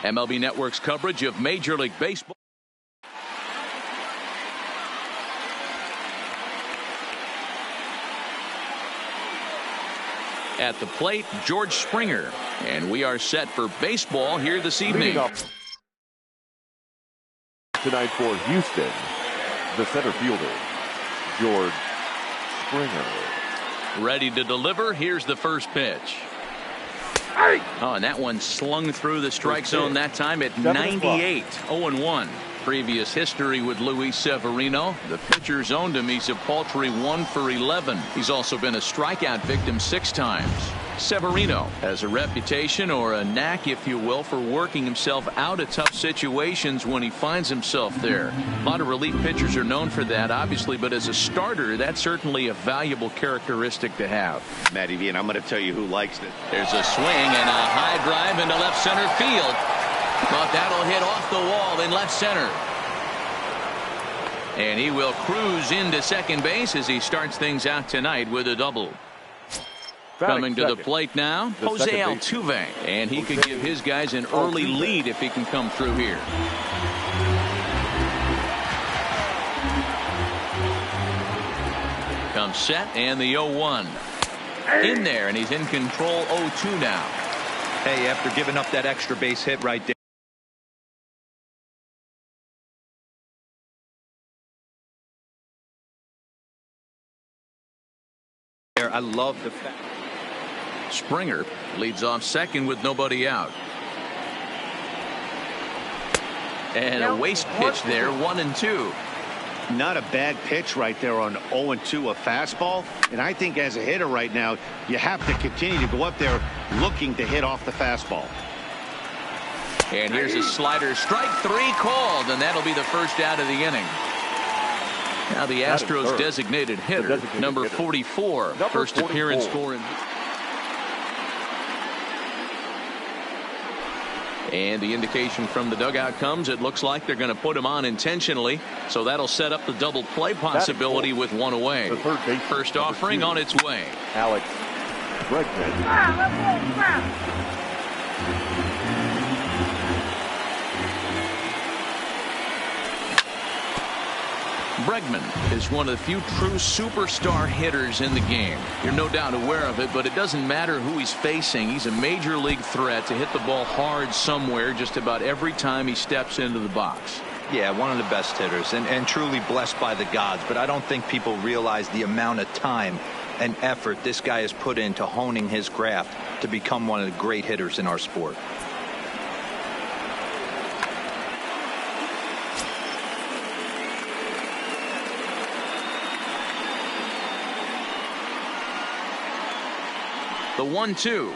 MLB Network's coverage of Major League Baseball. At the plate, George Springer. And we are set for baseball here this evening. Tonight for Houston, the center fielder, George Springer. Ready to deliver. Here's the first pitch. Oh, and that one slung through the strike zone that time at 98. 0-1. Previous history with Luis Severino. The pitchers owned him. He's a paltry 1 for 11. He's also been a strikeout victim 6 times. Severino has a reputation, or a knack if you will, for working himself out of tough situations when he finds himself there. A lot of relief pitchers are known for that, obviously, but as a starter, that's certainly a valuable characteristic to have. Matty V, and I'm going to tell you who likes it. There's a swing and a high drive into left center field. But that'll hit off the wall in left center. And he will cruise into second base as he starts things out tonight with a double. Coming to the plate now, Jose Altuve. And he could give his guys an early lead if he can come through here. Comes set, and the 0-1. In there, and he's in control 0-2 now. Hey, after giving up that extra base hit right there, I love the fact. Springer leads off second with nobody out. And a waste pitch there, 1-2. Not a bad pitch right there on 0-2, a fastball. And I think as a hitter right now, you have to continue to go up there looking to hit off the fastball. And here's a slider, strike 3 called, and that'll be the first out of the inning. Now the Astros designated hitter, number 44, first appearance score in. And the indication from the dugout comes, it looks like they're going to put him on intentionally, so that'll set up the double play possibility with 1 away. First offering on its way. Alex Bregman. Bregman is one of the few true superstar hitters in the game. You're no doubt aware of it, but it doesn't matter who he's facing. He's a major league threat to hit the ball hard somewhere just about every time he steps into the box. Yeah, one of the best hitters and truly blessed by the gods, but I don't think people realize the amount of time and effort this guy has put into honing his craft to become one of the great hitters in our sport. The 1-2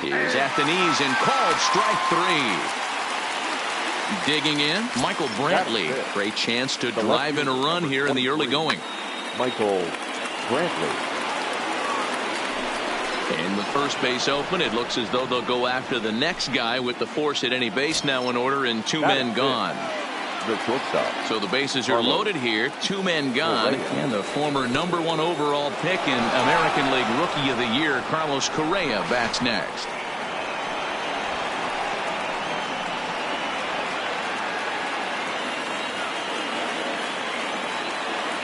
is at the knees and called strike 3. Digging in, Michael Brantley. Great chance to drive in a run here in the early going. Michael Brantley. And with first base open, it looks as though they'll go after the next guy with the force at any base now in order and 2 men gone. So the bases are loaded here, 2 men gone, and the former number 1 overall pick in American League Rookie of the Year, Carlos Correa, bats next.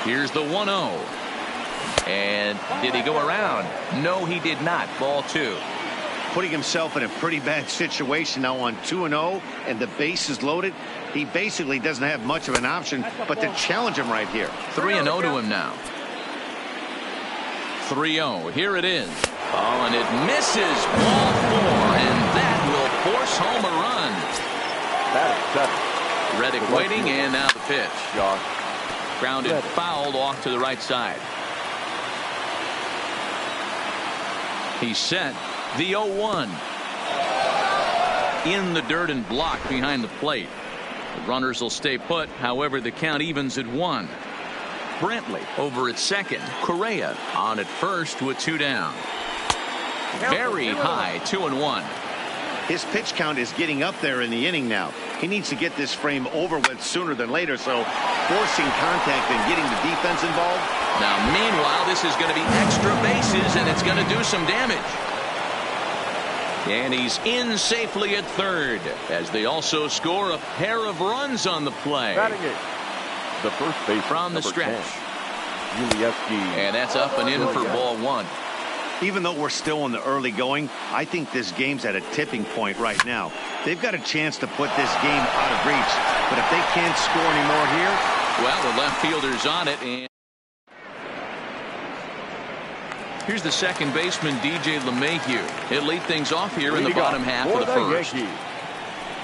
Here's the 1-0. And did he go around? No, he did not. Ball 2. Putting himself in a pretty bad situation now on 2-0, and the base is loaded. He basically doesn't have much of an option but to challenge him right here. 3-0 to him now. 3-0. Here it is. Oh, and it misses. Ball 4, and that will force home a run. Reddick waiting, and now the pitch. Grounded, fouled off to the right side. He's set. The 0-1. In the dirt and blocked behind the plate. The runners will stay put. However, the count evens at 1. Brantley over at second. Correa on at first with 2 down. Very high, 2-1. His pitch count is getting up there in the inning now. He needs to get this frame over with sooner than later, so forcing contact and getting the defense involved. Now, meanwhile, this is going to be extra bases, and it's going to do some damage. And he's in safely at third as they also score a pair of runs on the play. Batting it, the first base From the stretch. 10, Julieski. And that's up and in for ball one. Even though we're still in the early going, I think this game's at a tipping point right now. They've got a chance to put this game out of reach. But if they can't score anymore here. Well, the left fielder's on it. And here's the second baseman, DJ LeMahieu. He'll lead things off here in the bottom half of the first. Yankees,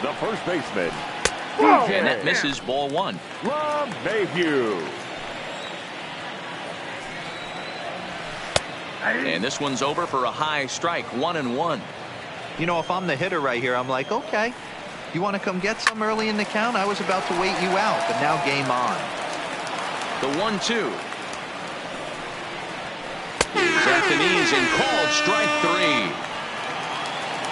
the first baseman. And that misses ball one. LeMahieu. And this one's over for a high strike, 1-1. You know, if I'm the hitter right here, I'm like, okay, you want to come get some early in the count? I was about to wait you out, but now game on. The 1-2. He's at the knees and called strike three.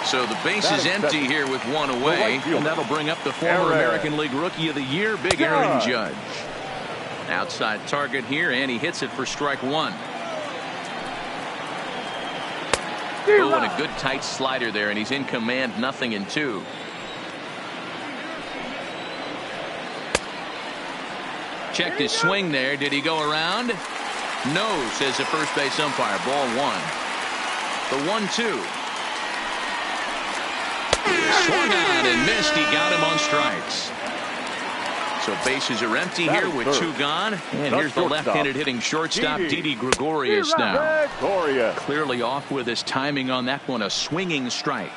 So the base is empty here with one away, and that'll bring up the former American League Rookie of the Year, Big Aaron Judge. Outside target here, and he hits it for strike one. Oh, and a good tight slider there, and he's in command, 0-2. Checked his swing there. Did he go around? No, says the first base umpire. Ball one. The 1-2. Swung on and missed. He got him on strikes. So bases are empty here with two gone. And here's the left-handed hitting shortstop, Didi Gregorius now. Clearly off with his timing on that one. A swinging strike.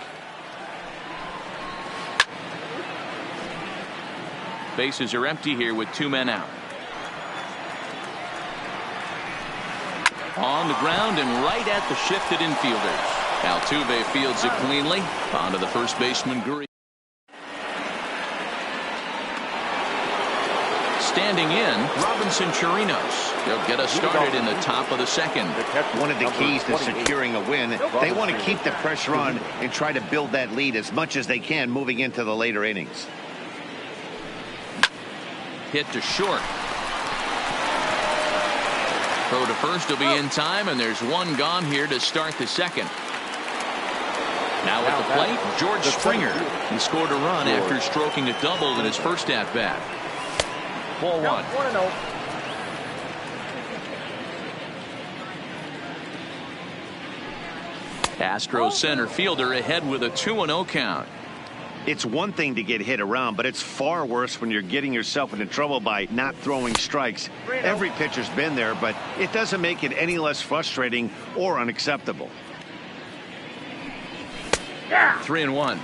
Bases are empty here with two men out. On the ground and right at the shifted infielders. Altuve fields it cleanly. On to the first baseman, Gurriel. Standing in, Robinson Chirinos. They'll get us started in the top of the second. One of the keys to securing a win, they want to keep the pressure on and try to build that lead as much as they can moving into the later innings. Hit to short. Throw to first will be in time, and there's one gone here to start the second. Now at the plate, George Springer. He scored a run after stroking a double in his first at-bat. Ball one. Astros center fielder ahead with a 2-0 count. It's one thing to get hit around, but it's far worse when you're getting yourself into trouble by not throwing strikes. Every pitcher's been there, but it doesn't make it any less frustrating or unacceptable. 3-1.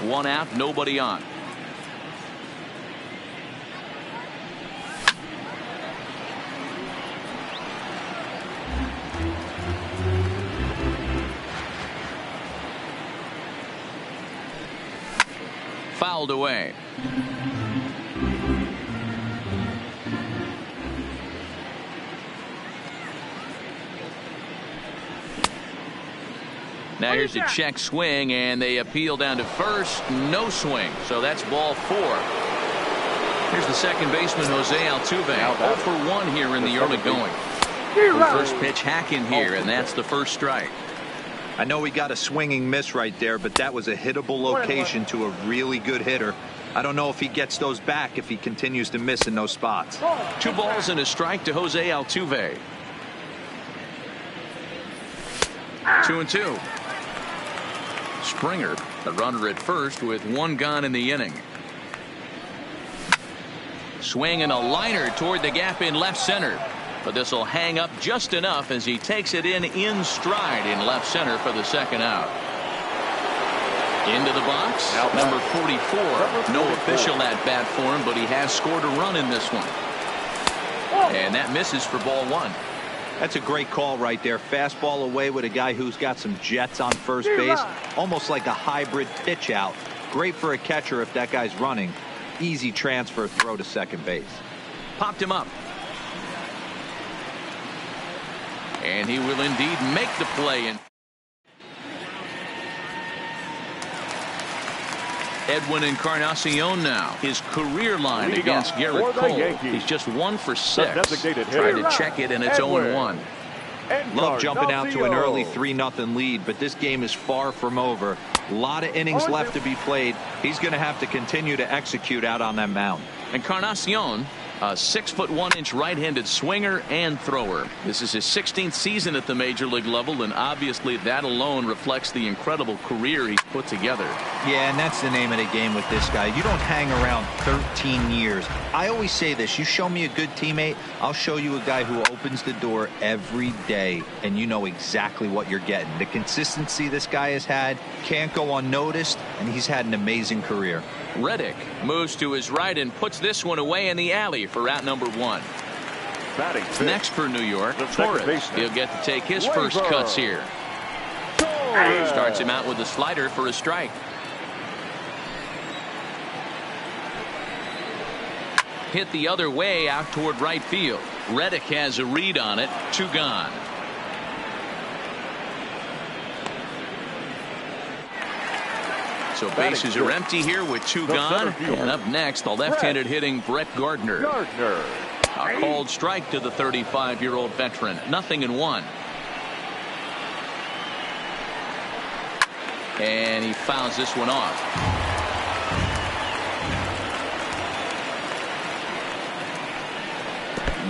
One out, nobody on. Fouled away. Now here's a check swing, and they appeal down to first. No swing, so that's ball four. Here's the second baseman, Jose Altuve. 0 for 1 here in the early going. First pitch hacking here, and that's the first strike. I know he got a swinging miss right there, but that was a hittable location to a really good hitter. I don't know if he gets those back if he continues to miss in those spots. 2 balls and a strike to Jose Altuve. 2-2. Springer, the runner at first with one gone in the inning. Swing and a liner toward the gap in left center. But this will hang up just enough as he takes it in stride in left center for the second out. Into the box, number 44. No official at bat for him, but he has scored a run in this one. And that misses for ball one. That's a great call right there. Fastball away with a guy who's got some jets on first base. Almost like a hybrid pitch out. Great for a catcher if that guy's running. Easy transfer throw to second base. Popped him up. And he will indeed make the play. Edwin Encarnacion now. His career line against Garrett Cole. He's just 1 for 6. Trying to check it, and it's 0-1. Love jumping out to an early 3-0 lead, but this game is far from over. A lot of innings left to be played. He's going to have to continue to execute out on that mound. Encarnacion, a 6'1" right-handed swinger and thrower. This is his 16th season at the major league level, and obviously that alone reflects the incredible career he's put together. Yeah, and that's the name of the game with this guy. You don't hang around 13 years. I always say this: you show me a good teammate, I'll show you a guy who opens the door every day, and you know exactly what you're getting. The consistency this guy has had can't go unnoticed, and he's had an amazing career. Reddick moves to his right and puts this one away in the alley for out number 1. Next for New York, Torres. He'll get to take his first cuts here. Starts him out with a slider for a strike. Hit the other way out toward right field. Reddick has a read on it. 2 gone. So bases are empty here with 2 gone. And up next, the left-handed hitting Brett Gardner. A called strike to the 35-year-old veteran. 0-1. And he fouls this one off.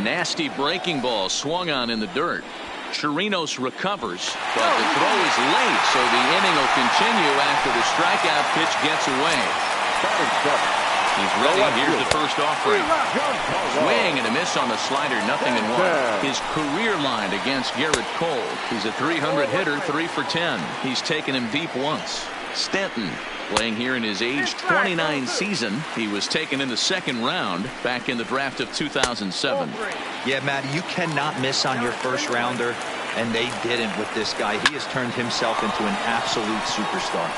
Nasty breaking ball swung on in the dirt. Chirinos recovers, but the throw is late, so the inning will continue after the strikeout pitch gets away. He's ready. Here's the first offering. Swing and a miss on the slider. 0-1. His career line against Garrett Cole. He's a 300 hitter, 3 for 10. He's taken him deep once. Stanton playing here in his age 29 season. He was taken in the 2nd round back in the draft of 2007. Yeah, Matt, you cannot miss on your first rounder, and they didn't with this guy. He has turned himself into an absolute superstar.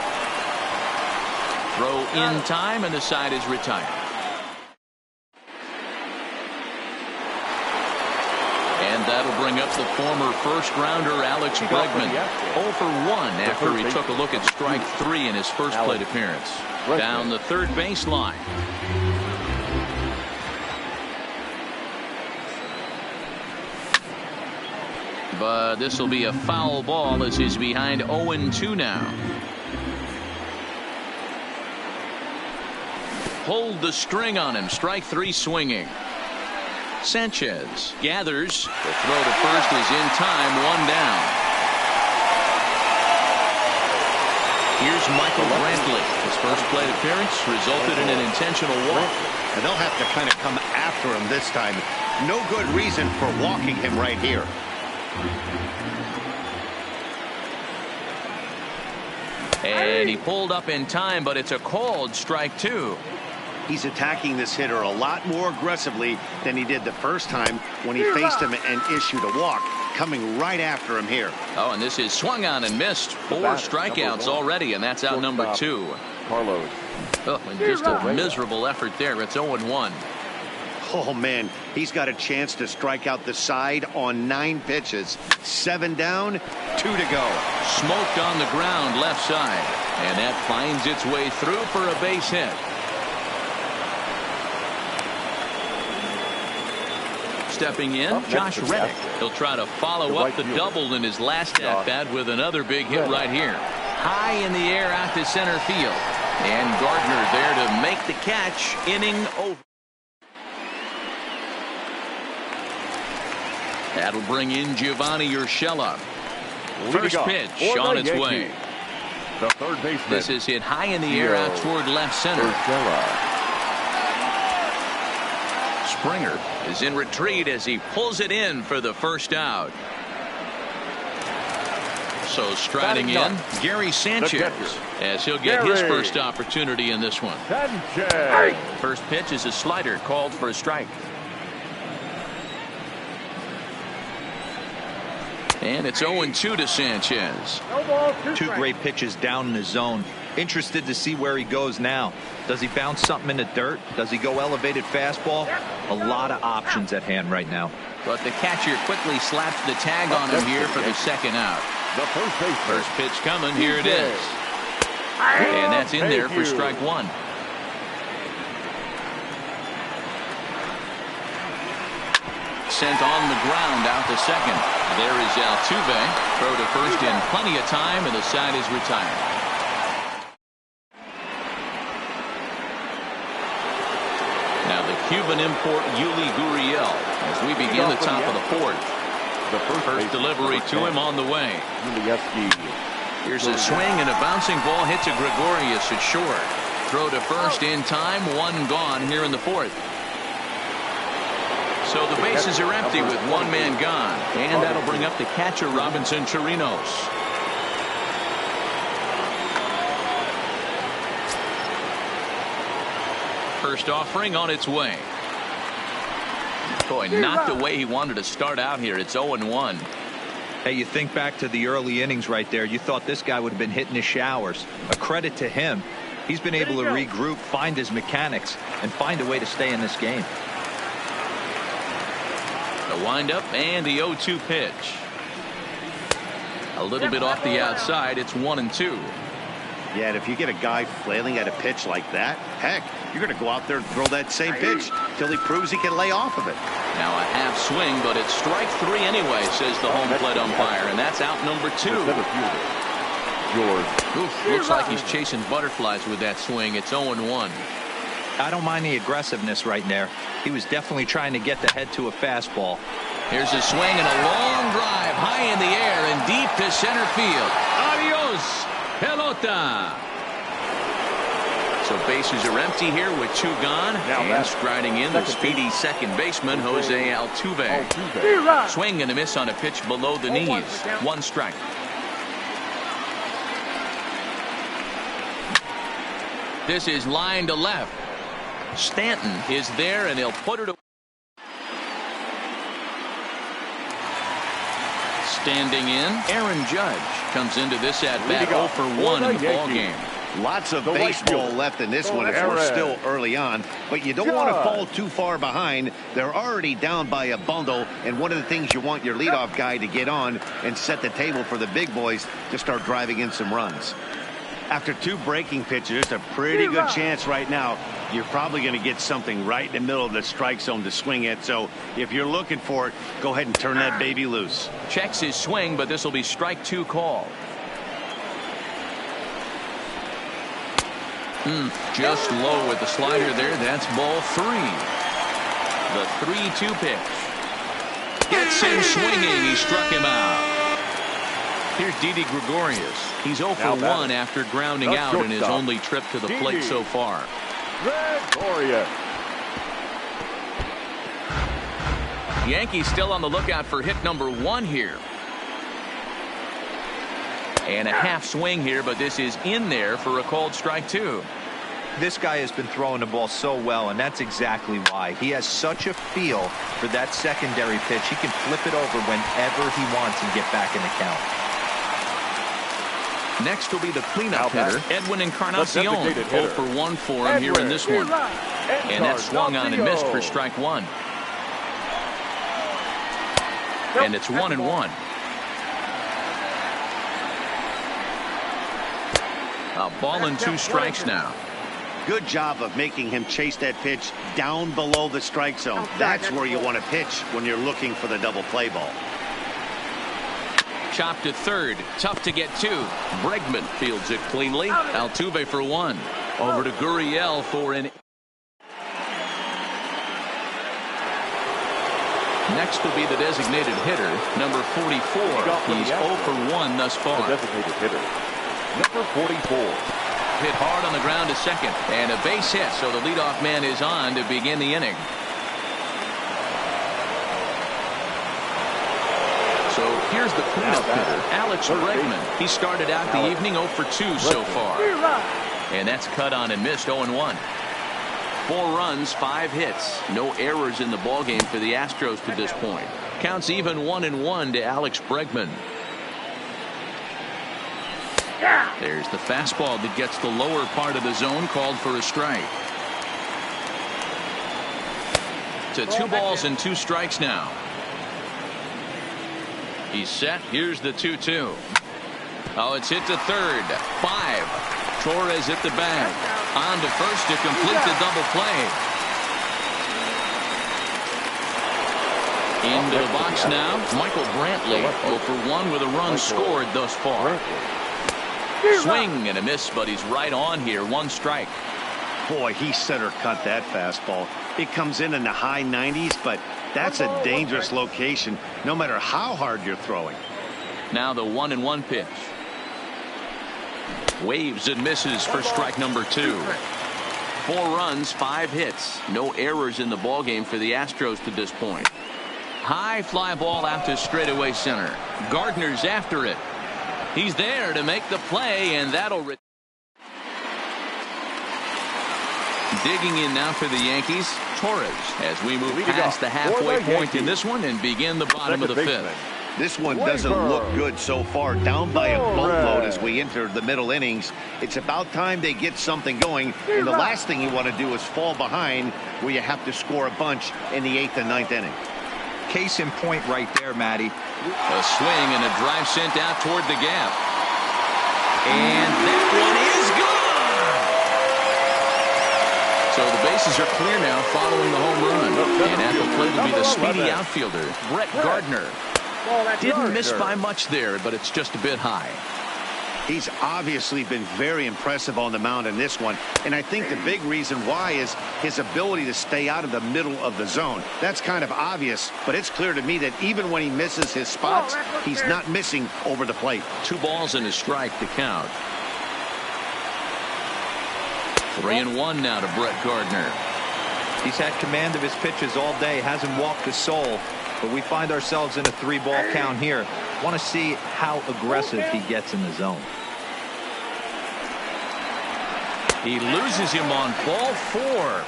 Throw in time, and the side is retired. And that'll bring up the former first-rounder Alex Bregman. 0 for 1 after he took a look at strike 3 in his first plate appearance. Down the third baseline. But this will be a foul ball as he's behind 0-2 now. Hold the string on him. Strike 3 swinging. Sanchez gathers. The throw to first is in time. 1 down. Here's Michael Brantley. His first plate appearance resulted in an intentional walk. And they'll have to kind of come after him this time. No good reason for walking him right here. And he pulled up in time, but it's a called strike 2. He's attacking this hitter a lot more aggressively than he did the first time when he faced him and issued a walk, coming right after him here. Oh, and this is swung on and missed. 4 strikeouts already, and that's out number 2. Carlos. Oh, and just a miserable effort there. It's 0-1. Oh, man, he's got a chance to strike out the side on 9 pitches. 7 down, 2 to go. Smoked on the ground left side, and that finds its way through for a base hit. Stepping in, Josh Reddick. He'll try to follow up the double in his last at-bat with another big hit right here. High in the air out to center field. And Gardner there to make the catch. Inning over. That'll bring in Giovanni Urshela. First pitch on its way. The third baseman. This is hit high in the air out toward left center. Springer is in retreat as he pulls it in for the first out. So striding in, Gary Sanchez, as he'll get his first opportunity in this one. First pitch is a slider called for a strike. And it's 0-2 to Sanchez. 2 great pitches down in the zone. Interested to see where he goes now. Does he bounce something in the dirt? Does he go elevated fastball? A lot of options at hand right now. But the catcher quickly slaps the tag on him here for the second out. The first pitch coming. Here it is. And that's in there for strike 1. sent on the ground out to second. There is Altuve. Throw to first in plenty of time, and the side is retired. Now the Cuban import Yuli Gurriel as we begin the top of the fourth. The first delivery to him on the way. Here's a swing and a bouncing ball hit to Gregorius at short. Throw to first in time. One gone here in the fourth. So the bases are empty with one man gone. And that'll bring up the catcher, Robinson Chirinos. First offering on its way. Boy, not the way he wanted to start out here. It's 0-1. Hey, you think back to the early innings right there. You thought this guy would have been hitting his showers. A credit to him. He's been able to regroup, find his mechanics, and find a way to stay in this game. The windup and the 0-2 pitch. A little bit off the outside. It's 1-2. Yeah, and if you get a guy flailing at a pitch like that, heck, you're going to go out there and throw that same pitch till he proves he can lay off of it. Now a half swing, but it's strike three anyway, says the home plate umpire, and that's out number 2. Oof, looks like he's chasing butterflies with that swing. It's 0-1. I don't mind the aggressiveness right there. He was definitely trying to get the head to a fastball. Here's a swing and a long drive high in the air and deep to center field. Adios, pelota. So bases are empty here with 2 gone. And striding in the speedy second baseman, Jose Altuve. Swing and a miss on a pitch below the knees. 1 strike. This is line to left. Stanton is there, and he'll put it away. Standing in, Aaron Judge comes into this at bat 0 for 1 in the ball game. Lots of baseball left in this one if we're still early on, but you don't want to fall too far behind. They're already down by a bundle, and one of the things you want your leadoff guy to get on and set the table for the big boys to start driving in some runs. After 2 breaking pitches, a pretty good chance right now you're probably going to get something right in the middle of the strike zone to swing at. So if you're looking for it, go ahead and turn that baby loose. Checks his swing, but this will be strike 2 call. Just low with the slider there. That's ball 3. The 3-2 pitch. Gets him swinging. He struck him out. Here's Didi Gregorius. He's 0 for 1 after grounding out in his only trip to the plate so far. Gregorius. Yankees still on the lookout for hit number 1 here. And a half swing here, but this is in there for a called strike 2. This guy has been throwing the ball so well, and that's exactly why. He has such a feel for that secondary pitch. He can flip it over whenever he wants and get back in the count. Next will be the cleanup hitter, Edwin Encarnacion. 0 for 1 for him here in this one. And that swung on and missed for strike 1. And it's 1-1. A ball and 2 strikes now. Good job of making him chase that pitch down below the strike zone. That's where you want to pitch when you're looking for the double play ball. Chopped to third. Tough to get to. Bregman fields it cleanly. Altuve for 1. Over to Gurriel for an. Next will be the designated hitter, number 44. He's 0 for 1 thus far. The designated hitter, number 44. Hit hard on the ground to second. And a base hit, so the leadoff man is on to begin the inning. So here's the cleanup hitter, Alex Bregman. He started out the evening 0 for 2 so far. And that's cut on and missed 0-1. 4 runs, 5 hits. No errors in the ballgame for the Astros to this point. Counts even 1-1 to Alex Bregman. There's the fastball that gets the lower part of the zone, called for a strike. To 2 balls and 2 strikes now. He's set. Here's the 2-2. Oh, it's hit to third. 5. Torres at the bag. On to first to complete the double play. Into the box now, Michael Brantley, 0 for 1 with a run scored thus far. Swing and a miss, but he's right on here. 1 strike. Boy, he center cut that fastball. It comes in the high 90s, but that's a dangerous location no matter how hard you're throwing. Now the 1-1 pitch. Waves and misses for strike number 2. 4 runs, 5 hits. No errors in the ballgame for the Astros to this point. High fly ball out to straightaway center. Gardner's after it. He's there to make the play, and that'll... Digging in now for the Yankees, Torres, as we move past the halfway point in this one and begin the bottom of the 5th. This one doesn't look good so far. Down by a boatload as we enter the middle innings. It's about time they get something going. And the last thing you want to do is fall behind where you have to score a bunch in the 8th and 9th inning. Case in point right there, Matty. A swing and a drive sent out toward the gap. And that one is gone. So the bases are clear now following the home run. And at the plate will be the speedy outfielder, Brett Gardner. Didn't miss by much there, but it's just a bit high. He's obviously been very impressive on the mound in this one, and I think the big reason why is his ability to stay out of the middle of the zone. That's kind of obvious, but it's clear to me that even when he misses his spots, he's not missing over the plate. 2 balls and a strike to count. 3-1 now to Brett Gardner. He's had command of his pitches all day, hasn't walked a soul. But we find ourselves in a 3-ball count here. Want to see how aggressive he gets in the zone. He loses him on ball 4.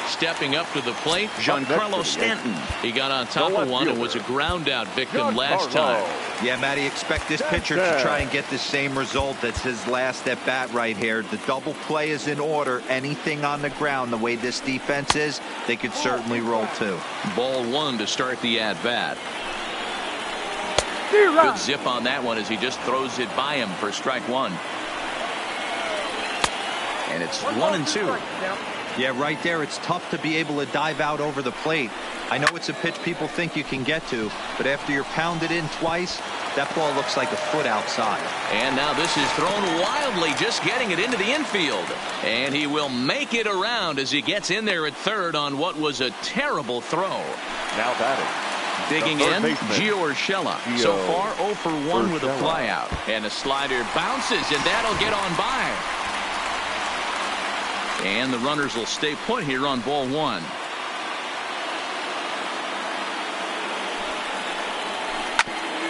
Stepping up to the plate, Giancarlo Stanton. He got on top of one and was a ground out victim last time. Yeah, Matty, expect this pitcher to try and get the same result. That's his last at bat right here. The double play is in order. Anything on the ground, the way this defense is, they could certainly roll too. Ball 1 to start the at bat. Good zip on that one as he just throws it by him for strike 1. And it's 1-2. Yeah, right there, it's tough to be able to dive out over the plate. I know it's a pitch people think you can get to, but after you're pounded in twice, that ball looks like a foot outside. And now this is thrown wildly, just getting it into the infield. And he will make it around as he gets in there at third on what was a terrible throw. Now batting. Digging in, Gio Urshela. So far 0 for 1 with a flyout. And a slider bounces, and that'll get on by. And the runners will stay put here on ball 1.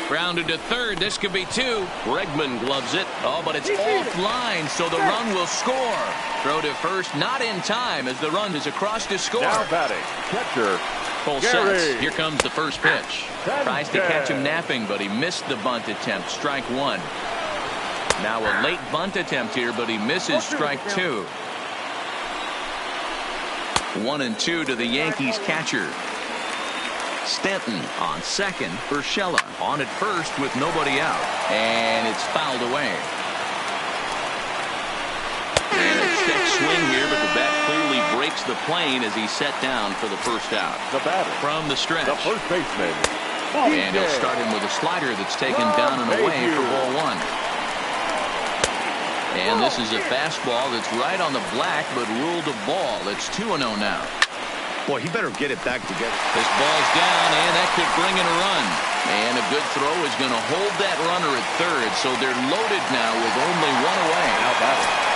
Grounded to third. This could be 2. Bregman gloves it. Oh, but it's offline, so the run will score. Throw to first, not in time as the run is across to score. Now batting, catcher Full sets. Here comes the first pitch. Tries to catch him napping, but he missed the bunt attempt. Strike 1. Now a late bunt attempt here, but he misses strike 2. 1-2 to the Yankees catcher. Stanton on second. Urshela on at first with nobody out. And it's fouled away. And a check swing here, but the bat clearly breaks the plane as he's set down for the first out. The batter From the stretch. the first baseman. And he'll start him with a slider that's taken down and away for ball 1. And this is a fastball that's right on the black, but ruled a ball. It's 2-0 now. Boy, he better get it back together. This ball's down, and that could bring in a run. And a good throw is going to hold that runner at third, so they're loaded now with only 1 away. Now batting.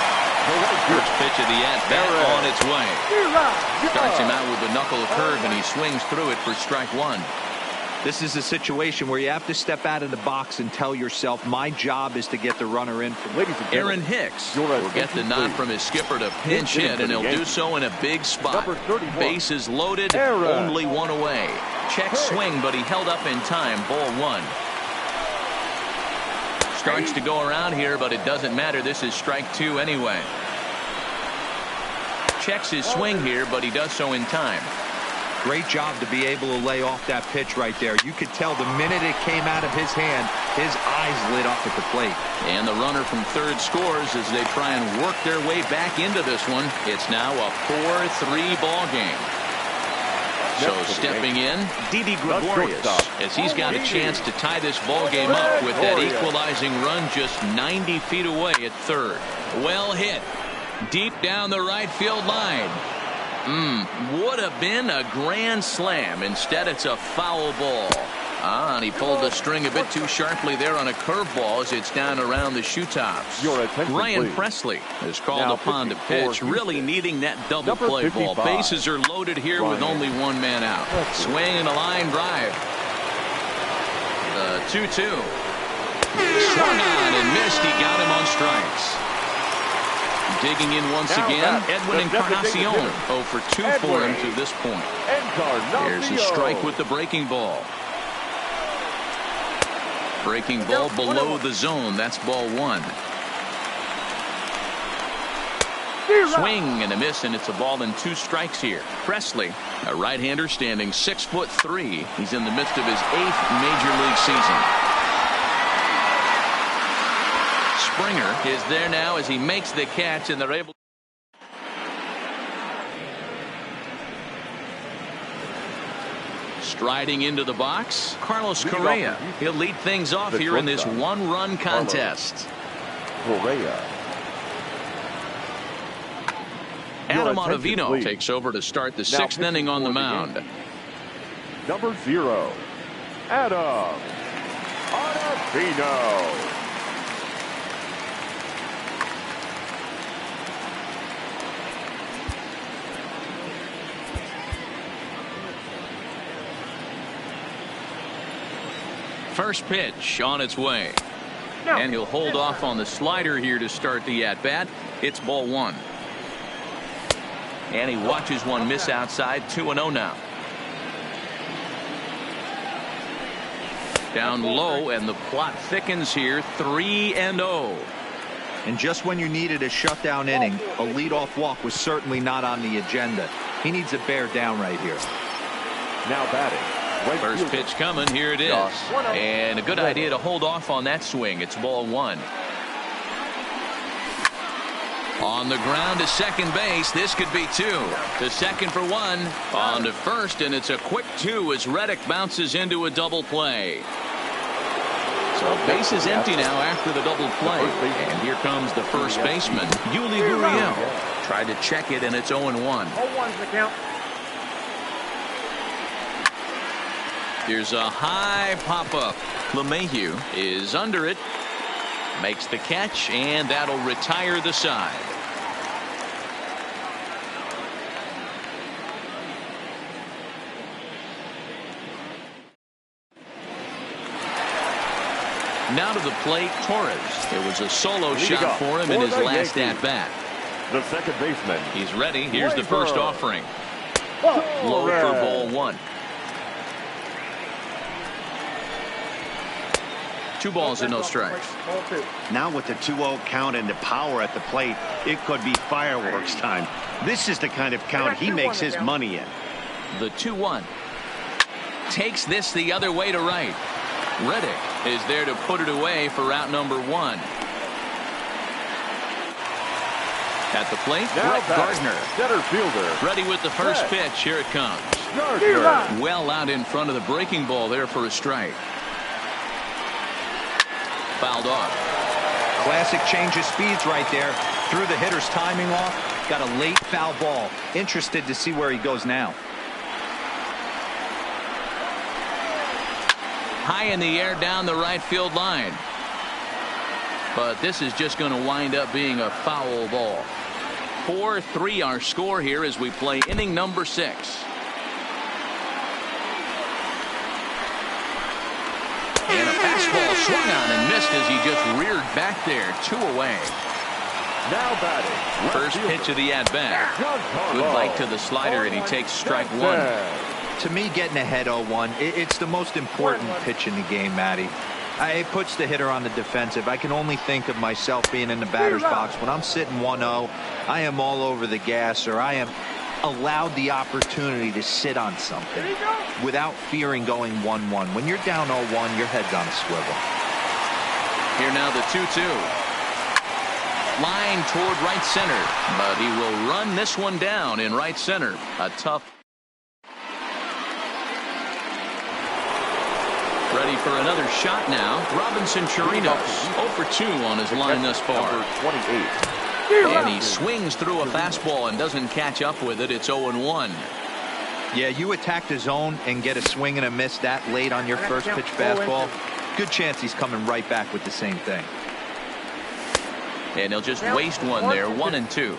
First pitch of the at-bat on its way. Starts him out with the knuckle curve, and he swings through it for strike 1. This is a situation where you have to step out of the box and tell yourself, my job is to get the runner in. Aaron Hicks will get the nod from his skipper to pinch hit, and he'll do so in a big spot. Bases loaded, only 1 away. Check swing, but he held up in time. Ball 1. Starts to go around here, but it doesn't matter. This is strike 2 anyway. Checks his swing here, but he does so in time. Great job to be able to lay off that pitch right there. You could tell the minute it came out of his hand, his eyes lit up at the plate. And the runner from third scores as they try and work their way back into this one. It's now a 4-3 ball game. So stepping in, Didi Gregorius, as he's got a chance to tie this ball game up with that equalizing run just 90 feet away at third. Well hit. Deep down the right field line. Would have been a grand slam. Instead, it's a foul ball. And he pulled the string a bit too sharply there on a curveball as it's down around the shoe tops. Ryan Presley is called upon to pitch, really needing that double play ball. Bases are loaded here with only one man out. Swing and a line drive. The 2-2. Swung on and missed. He got him on strikes. Digging in once again, Edwin Encarnacion. 0 for 2 for him to this point. Here's a strike with the breaking ball. Breaking ball below the zone. That's ball 1. Swing and a miss, and it's a ball and 2 strikes here. Presley, a right-hander standing 6'3". He's in the midst of his 8th major league season. Springer is there now as he makes the catch, and they're able. Striding into the box, Carlos Correa. He'll lead things off here in this one-run contest. Adam Ottavino takes over to start the 6th inning on the mound. Number 0, Adam Ottavino. First pitch on its way. And he'll hold off on the slider here to start the at-bat. It's ball 1. And he watches one miss outside. 2-0 now. Down low, and the plot thickens here. 3-0. And just when you needed a shutdown inning, a leadoff walk was certainly not on the agenda. He needs to bear down right here. Now batting. First pitch coming. Here it is. And a good idea to hold off on that swing. It's ball 1. On the ground to second base. This could be 2. To second for 1. On to first, and it's a quick 2 as Reddick bounces into a double play. So base is empty now after the double play. And here comes the first baseman, Yuli Gurriel. Tried to check it, and it's 0-1. 0-1's the count. Here's a high pop-up. LeMahieu is under it. Makes the catch, and that'll retire the side. Now to the plate, Torres. It was a solo shot for him in his last at-bat. The second baseman. He's ready. Here's the first offering. Low for ball 1. 2 balls and no strikes. Now with the 2-0 count and the power at the plate, it could be fireworks time. This is the kind of count he makes his money in. The 2-1 takes this the other way to right. Reddick is there to put it away for out number 1. At the plate, Brett Gardner. Center fielder. Ready with the first pitch. Here it comes. Gardner. Well out in front of the breaking ball there for a strike. Fouled off. Classic change of speeds right there. Threw the hitter's timing off. Got a late foul ball. Interested to see where he goes now. High in the air down the right field line. But this is just going to wind up being a foul ball. 4-3 our score here as we play inning number 6. And a fastball swung on and missed as he just reared back there. 2 away. Now batting. First pitch of the at-bat. Good bite to the slider, and he takes strike 1. To me, getting ahead 0-1, it's the most important pitch in the game, Matty. It puts the hitter on the defensive. I can only think of myself being in the batter's box. When I'm sitting 1-0, I am all over the gas, or I am allowed the opportunity to sit on something without fearing going 1-1. When you're down 0-1, your head's on a swivel. Here now the 2-2. Line toward right center, but he will run this one down in right center. A tough. Ready for another shot now. Robinson Chirinos 0 for 2 on his line thus far. Number 28. And he swings through a fastball and doesn't catch up with it. It's 0-1. Yeah, you attack the zone and get a swing and a miss that late on your first pitch fastball. Good chance he's coming right back with the same thing. And he'll just waste one there. 1-2.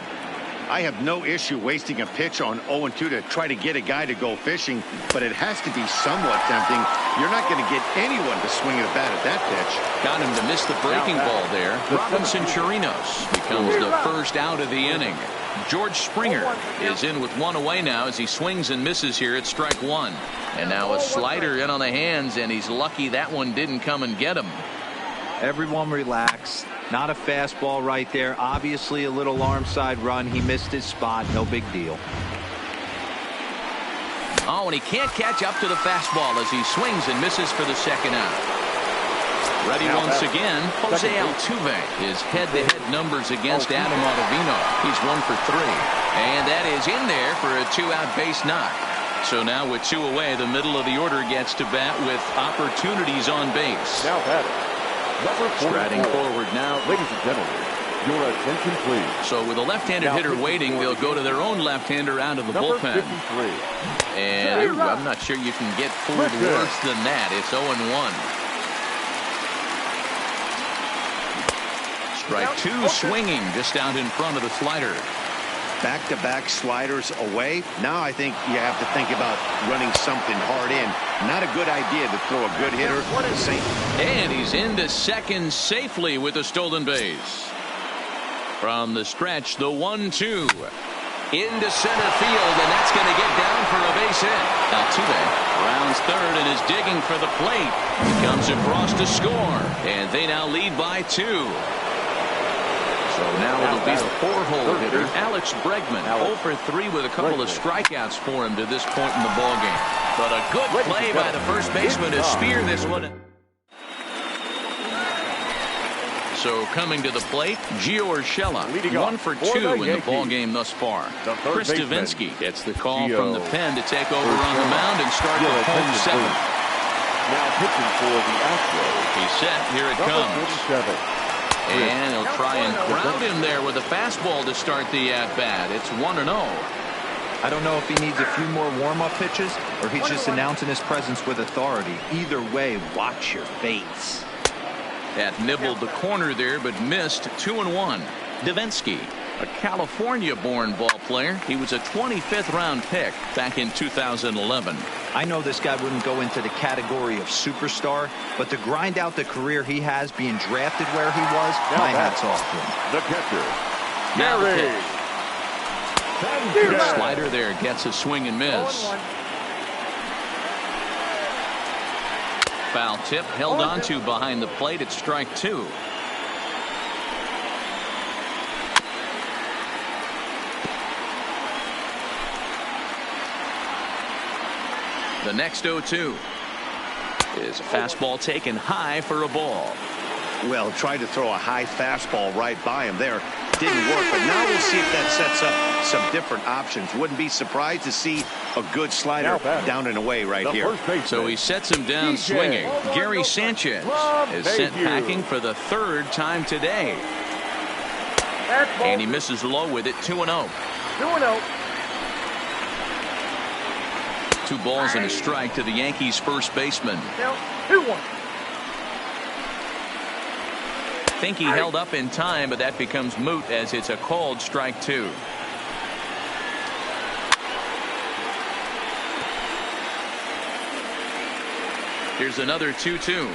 I have no issue wasting a pitch on 0-2 to try to get a guy to go fishing, but it has to be somewhat tempting. You're not going to get anyone to swing a bat at that pitch. Got him to miss the breaking ball there. Robinson Chirinos becomes the first out of the inning. George Springer is in with one away now as he swings and misses here at strike one. And now a slider in on the hands, and he's lucky that one didn't come and get him. Everyone relax. Not a fastball right there. Obviously a little arm side run. He missed his spot. No big deal. Oh, and he can't catch up to the fastball as he swings and misses for the second out. Ready once again, Jose Altuve. His head-to-head numbers against Adam Ottavino. He's 1 for 3. And that is in there for a 2-out base knock. So now with 2 away, the middle of the order gets to bat with opportunities on base. Now batting. Number 44. Striding forward now. Ladies and gentlemen, your attention please. So with a left-handed hitter waiting, they'll go to their own left-hander out of the Number bullpen. 53. And ooh, I'm not sure you can get fooled worse than that. It's 0-1. Strike 2 swinging just out in front of the slider. Back-to-back sliders away. Now I think you have to think about running something hard in. Not a good idea to throw a good hitter at the same. And he's into second safely with a stolen base. From the stretch, the 1-2. Into center field, and that's going to get down for a base hit. Altuve rounds third and is digging for the plate. He comes across to score, and they now lead by 2. So now it'll be the 4-hole hitter, Alex Bregman, 0 for 3 with a couple of strikeouts for him to this point in the ballgame. But a good play by the first baseman to spear this one. So coming to the plate, Gio Urshela, 1 for 2 in the ballgame thus far. Chris Davinsky gets the call from the pen to take over on the mound and start the home 7th. Now pitching for the Astros. He's set. Here it comes. 47. And he'll try and crowd him there with a fastball to start the at-bat. It's 1-0. I don't know if he needs a few more warm-up pitches or he's just announcing his presence with authority. Either way, watch your face. That nibbled the corner there, but missed. 2-1. Davinsky, a California-born ball player. He was a 25th round pick back in 2011. I know this guy wouldn't go into the category of superstar, but to grind out the career he has being drafted where he was, my hat's off to him. The catcher, Now the Gary. pitch. Slider there gets a swing and miss. Foul tip held onto behind the plate at strike 2. The next 0-2 is a fastball taken high for a ball. Well, tried to throw a high fastball right by him there. Didn't work, but now we'll see if that sets up some different options. Wouldn't be surprised to see a good slider down and away right here. So he sets him down swinging. Gary Sanchez is sent packing for the 3rd time today. And he misses low with it. 2-0. 2-0. 2 balls and a strike to the Yankees first baseman. Now 2-1. Think he held up in time, but that becomes moot as it's a called strike 2. Here's another 2-2.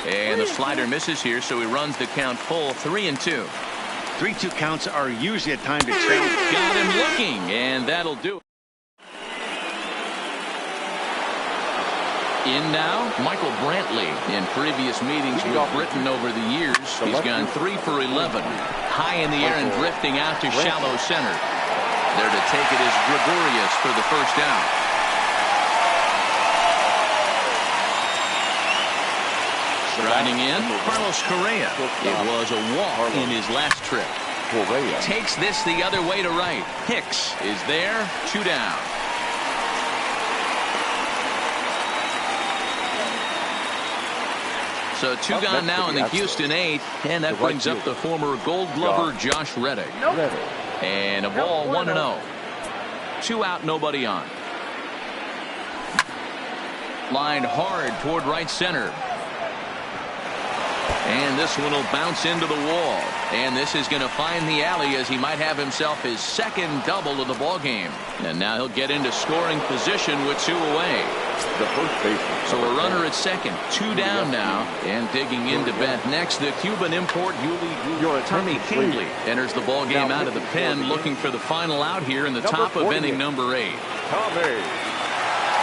And the slider misses here, so he runs the count full. 3-2. 3-2 counts are usually a time to challenge. Got him looking, and that'll do it. In now, Michael Brantley. In previous meetings with Britain over the years, he's gone 3 for 11. High in the air and drifting out to shallow center. There to take it is Gregorius for the first out. Striding in, Carlos Correa. It was a walk in his last trip. Takes this the other way to right. Hicks is there, 2 down. So two Up gone next now for in the the Astros, Houston eighth, and that the right brings up fielder, the former Gold Glover Josh Reddick. Reddick. And a ball 1-0. 2 out, nobody on. Lined hard toward right center. And this one will bounce into the wall. And this is going to find the alley as he might have himself his second double of the ball game. And now he'll get into scoring position with 2 away. The first baseman. So a runner at second, 2 down now. And digging into bat next, the Cuban import Tommy Kingley enters the ball game out of the pen, looking for the final out here in the top of inning number 8. Tommy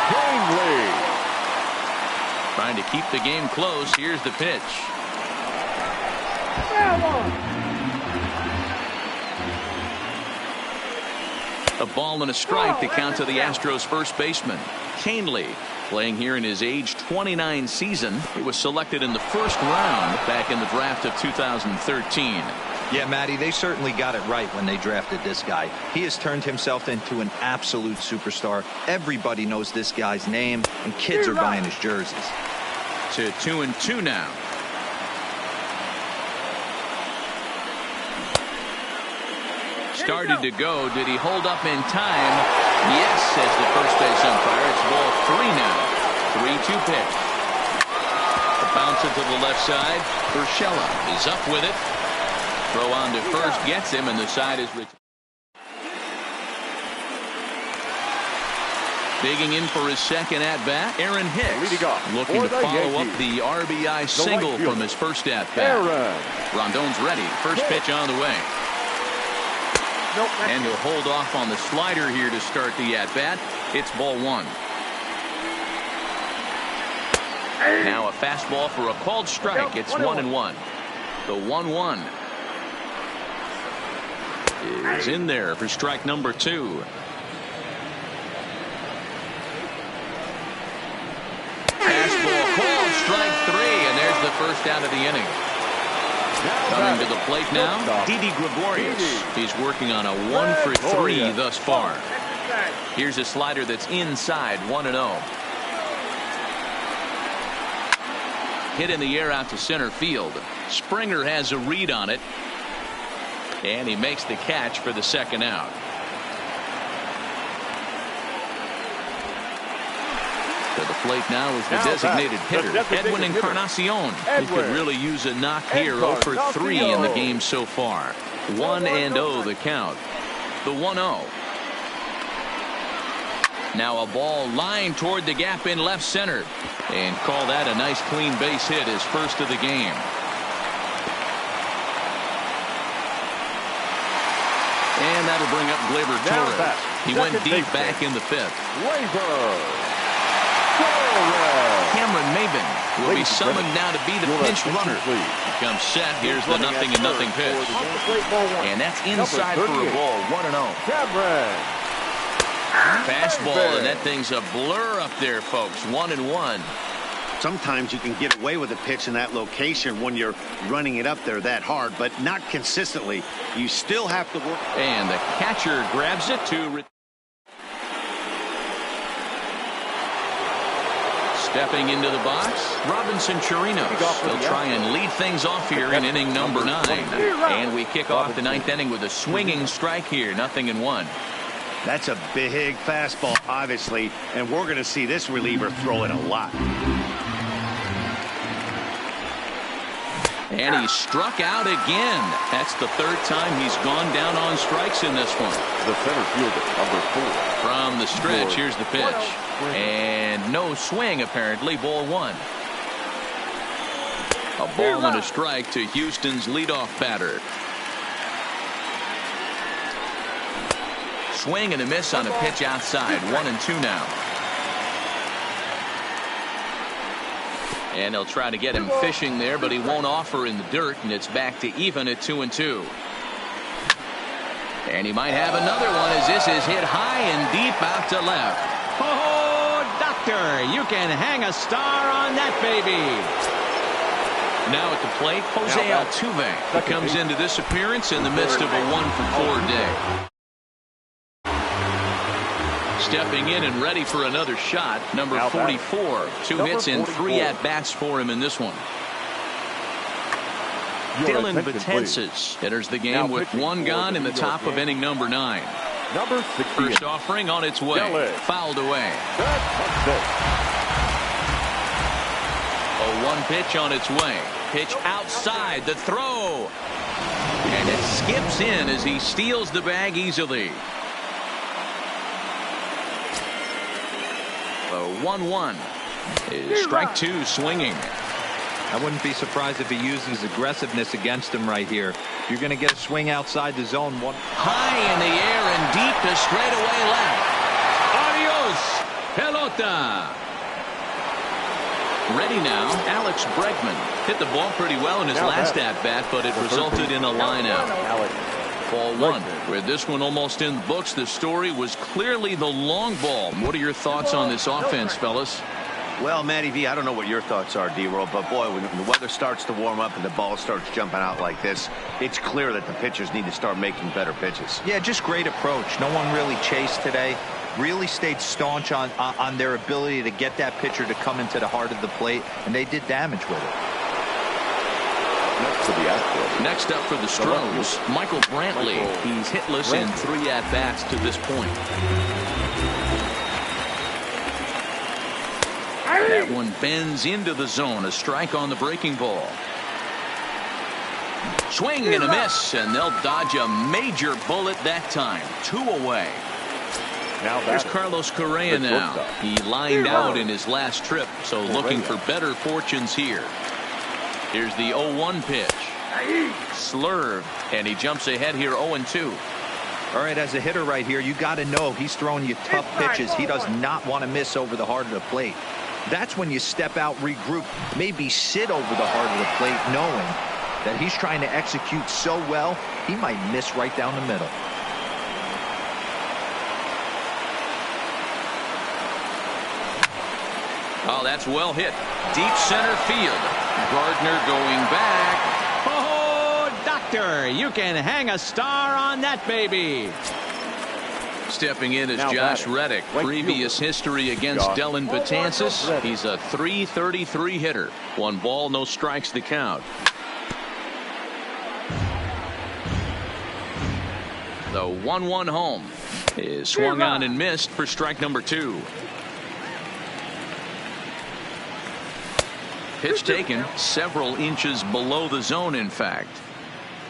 Kingley. Trying to keep the game close. Here's the pitch. A ball and a strike to count to the Astros first baseman. Kingley playing here in his age 29 season. He was selected in the first round back in the draft of 2013. Yeah, Matty, they certainly got it right when they drafted this guy. He has turned himself into an absolute superstar. Everybody knows this guy's name, and kids are buying his jerseys. To 2-2 now. Started to go. Did he hold up in time? Yes, says the first base umpire. It's ball 3 now. 3-2 pitch. The bounce it to the left side. Urshela is up with it. Throw on to first gets him, and the side is retired. Digging in for his second at-bat, Aaron Hicks, looking to follow up the RBI single from his first at-bat. Rondon's ready. First pitch on the way. And he'll hold off on the slider here to start the at-bat. It's ball 1. Now a fastball for a called strike. It's 1-1. The 1-1 is in there for strike number 2. Fastball called, strike 3, and there's the first out of the inning. Coming to the plate now, Didi Gregorius. He's working on a 1 for 3 thus far. Here's a slider that's inside, 1-0. Hit in the air out to center field. Springer has a read on it, and he makes the catch for the second out. To the plate now is the designated hitter, Edwin Encarnacion. He could really use a knock here. 0 for 3 in the game so far. 1-0 the count. The 1-0. Now a ball lined toward the gap in left center. And call that a nice clean base hit, his first of the game. And that'll bring up Gleyber Torres. He went deep back in the 5th. Cameron Maybin will be summoned now to be the pinch runner. He comes set. Here's the 0-0 pitch. And that's inside for a ball. 1-0. Fastball, and that thing's a blur up there, folks. 1-1. Sometimes you can get away with a pitch in that location when you're running it up there that hard, but not consistently. You still have to work. And the catcher grabs it to. Stepping into the box, Robinson Chirinos. He'll try and lead things off here in inning number 9. And we kick off the 9th inning with a swinging strike here, 0-1. That's a big fastball, obviously, and we're going to see this reliever throw it a lot. And he struck out again. That's the 3rd time he's gone down on strikes in this one. The center fielder, number 4. From the stretch, here's the pitch. And no swing, apparently. Ball 1. A ball and a strike to Houston's leadoff batter. Swing and a miss on a pitch outside. 1-2 now. And they'll try to get him fishing there, but he won't offer in the dirt, and it's back to even at 2-2. And he might have another one as this is hit high and deep out to left. Oh, doctor, you can hang a star on that baby. Now at the plate, Jose Altuve. He comes into this appearance in the midst of a 1 for 4 day. Stepping in and ready for another shot, number 44. 2 hits and 3 at-bats for him in this one. Dylan Betances enters the game with one gone in the top of inning number 9. Number 60. First offering on its way. Fouled away. A 1 pitch on its way. Pitch outside. The throw. And it skips in as he steals the bag easily. The 1-1 is strike 2 swinging. I wouldn't be surprised if he uses aggressiveness against him right here. You're going to get a swing outside the zone. High in the air and deep to straightaway left. Adios, pelota. Ready now, Alex Bregman hit the ball pretty well in his last at-bat, but it resulted in a line-out. Ball 1. With this one almost in the books, the story was clearly the long ball. What are your thoughts on this offense, fellas? Well, Matty V, I don't know what your thoughts are, D-Roll, but boy, when the weather starts to warm up and the ball starts jumping out like this, it's clear that the pitchers need to start making better pitches. Yeah, just great approach. No one really chased today. Really stayed staunch on their ability to get that pitcher to come into the heart of the plate, and they did damage with it. Next up for the Stros, Michael Brantley. He's hitless in 3 at-bats to this point. That one bends into the zone. A strike on the breaking ball. Swing and a miss, and they'll dodge a major bullet that time. 2 away. Here's Carlos Correa now. He lined out in his last trip, so looking for better fortunes here. Here's the 0-1 pitch. Slurve, and he jumps ahead here 0-2. All right, as a hitter right here, you got to know he's throwing you tough pitches. He does not want to miss over the heart of the plate. That's when you step out, regroup, maybe sit over the heart of the plate, knowing that he's trying to execute so well, he might miss right down the middle. Oh, that's well hit. Deep center field. Gardner going back. Oh, doctor, you can hang a star on that baby. Stepping in is Josh Reddick. Previous history against Dylan Betances. He's a .333 hitter. 1 ball, no strikes to count. The 1-1 home is swung on and missed for strike number 2. Pitch taken several inches below the zone, in fact.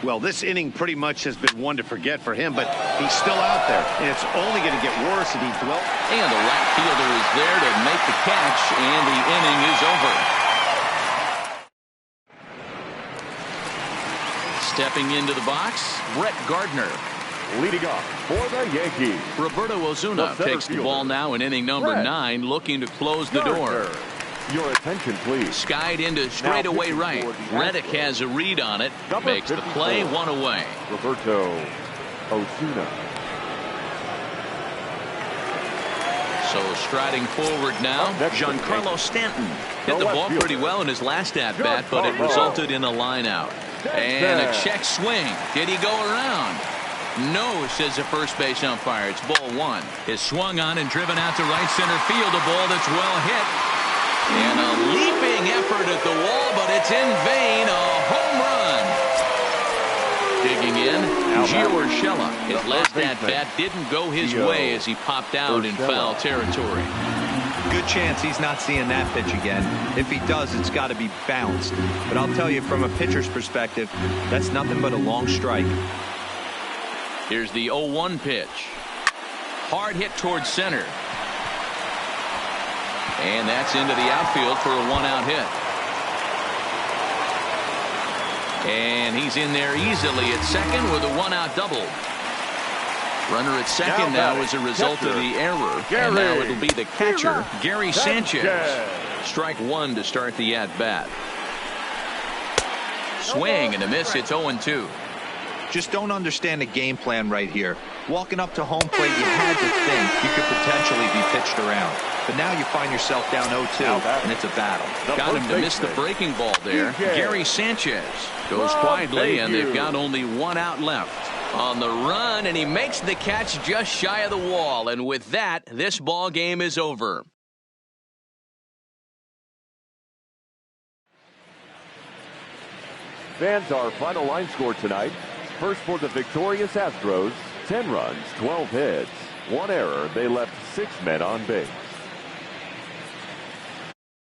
Well, this inning pretty much has been one to forget for him, but he's still out there, and it's only going to get worse if he dwells. And the right fielder is there to make the catch, and the inning is over. Stepping into the box, Brett Gardner. Leading off for the Yankees, Roberto Osuna takes the ball now in inning number 9, looking to close the door. Your attention, please. Skied into straightaway right. Reddick has a read on it. Makes the play, 1 away. Roberto Osuna. So striding forward now, Giancarlo Stanton. Hit the ball pretty well in his last at-bat, but it resulted in a line-out. And a check swing. Did he go around? No, says the first base umpire. It's ball 1. Is swung on and driven out to right center field. A ball that's well hit. And a leaping effort at the wall, but it's in vain. A home run. Digging in, Gio Urshela. His last at-bat didn't go his way as he popped out in foul territory. Good chance he's not seeing that pitch again. If he does, it's got to be bounced. But I'll tell you, from a pitcher's perspective, that's nothing but a long strike. Here's the 0-1 pitch. Hard hit towards center. And that's into the outfield for a 1-out hit. And he's in there easily at second with a 1-out double. Runner at second now as a result of the error. And now it'll be the catcher, Gary Sanchez. Strike 1 to start the at-bat. Swing and a miss. It's 0-2. Just don't understand the game plan right here. Walking up to home plate, you had to think you could potentially be pitched around. But now you find yourself down 0-2, and it's a battle. Got him to miss the breaking ball there. Gary Sanchez goes quietly, and they've got only 1 out left. On the run, and he makes the catch just shy of the wall. And with that, this ball game is over. Fans, our final line score tonight. First for the victorious Astros, 10 runs, 12 hits, 1 error. They left 6 men on base.